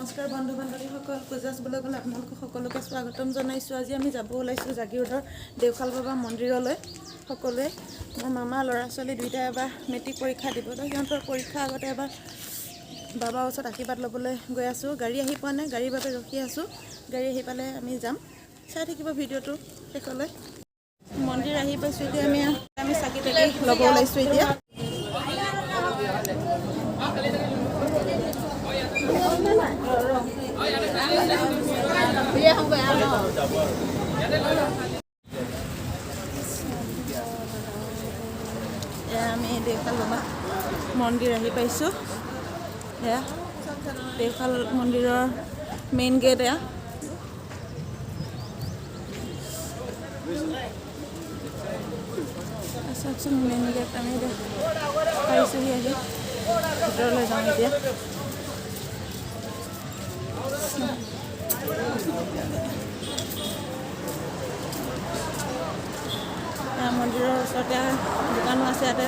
নমস্কাৰ বন্ধু বান্ধৱীসকল, পূজাছ ব্লগলৈ আপোনালোকক সকলোকে স্বাগতম জনাইছোঁ। আজি আমি যাব ওলাইছোঁ জাগিৰোডৰ দেওশাল বাবা মন্দিৰলৈ। সকলোৱে মোৰ মামা ল'ৰা ছোৱালী দুইটাই এবাৰ মেট্ৰিক পৰীক্ষা দিব, তো সিহঁতৰ পৰীক্ষা আগতে এবাৰ বাবাৰ ওচৰত আশীৰ্বাদ ল'বলৈ গৈ আছোঁ। গাড়ী আহি পোৱা নাই, গাড়ীৰ বাবে ৰখি আছোঁ। গাড়ী আহি পালে আমি যাম। চাই থাকিব ভিডিঅ'টো শেষলৈ। মন্দিৰ আহি পাইছোঁ, এতিয়া আমি চাকি তাকি ল'ব ওলাইছোঁ। এতিয়া আমি দেওশাল বাবা মন্দিৰ আহি পাইছোঁ। এয়া দেওশাল মন্দিৰৰ মেইন গেট। এয়া চাওকচোন মেইন গেট। আমি এতিয়া পাইছোঁহি, আহি ভিতৰলৈ যাওঁ এতিয়া। মন্দিৰৰ ওচৰতে দোকানো আছে, ইয়াতে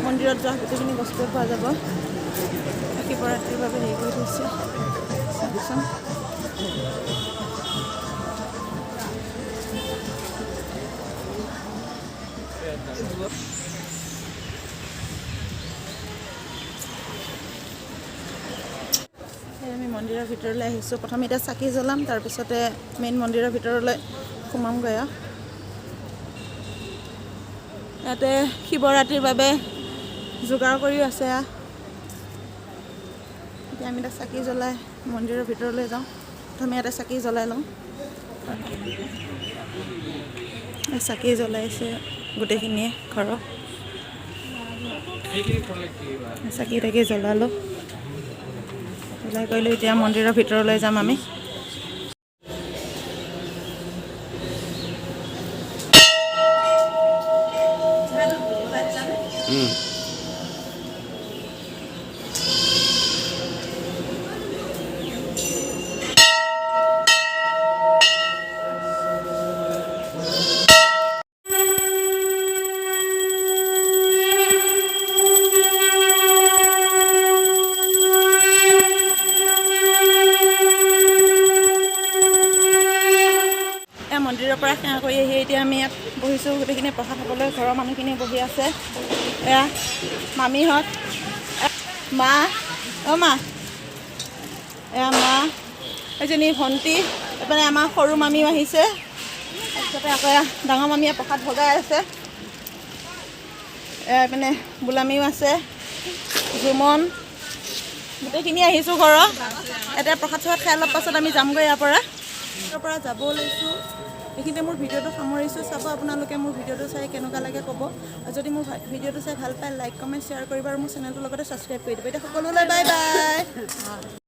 মন্দিৰত যোৱা গোটেইখিনি বস্তু পোৱা যাব। শিৱৰাত্ৰিৰ বাবে হেৰি কৰি থৈছে, চাওকচোন। আমি মন্দিৰৰ ভিতৰলৈ আহিছোঁ। প্ৰথমে এতিয়া চাকি জ্বলাম, তাৰপিছতে মেইন মন্দিৰৰ ভিতৰলৈ সোমামগৈ। ইয়াতে শিৱৰাত্ৰিৰ বাবে যোগাৰ কৰিও আছে। এতিয়া আমি এতিয়া চাকি জ্বলাই মন্দিৰৰ ভিতৰলৈ যাওঁ। প্ৰথমে ইয়াতে চাকি জ্বলাই লওঁ। চাকি জ্বলাইছে গোটেইখিনিয়ে ঘৰৰ। চাকি তাকি জ্বলালোঁ, জ্বলাই কৰিলোঁ। এতিয়া মন্দিৰৰ ভিতৰলৈ যাম আমি। মন্দিৰৰ পৰা সেৱা কৰি আহি এতিয়া আমি ইয়াত বহিছোঁ। গোটেইখিনি প্ৰসাদ খাবলৈ ঘৰৰ মানুহখিনি বহি আছে। এয়া মামীহঁত, মা, অঁ মা, এয়া মা, এজনী ভণ্টি, এইপিনে আমাৰ সৰু মামীও আহিছে। তাৰপিছতে আকৌ ডাঙৰ মামীয়ে প্ৰসাদ ভগাই আছে। এইপিনে বোলামীও আছে, জুমন, গোটেইখিনি আহিছোঁ ঘৰৰ। এতিয়া প্ৰসাদ চসাদ খাই অলপ পাছত আমি যামগৈ ইয়াৰ পৰা যাব ওলাইছোঁ। এইখিনিতে মোৰ ভিডিঅ'টো সামৰিছোঁ। চাব আপোনালোকে মোৰ ভিডিঅ'টো চাই কেনেকুৱা লাগে ক'ব। আৰু যদি মোৰ ভিডিঅ'টো চাই ভাল পায় লাইক কমেণ্ট শ্বেয়াৰ কৰিব আৰু মোৰ চেনেলটোৰ লগতে ছাবস্ক্ৰাইব কৰি দিব। এতিয়া সকলোলৈ বাই বাই।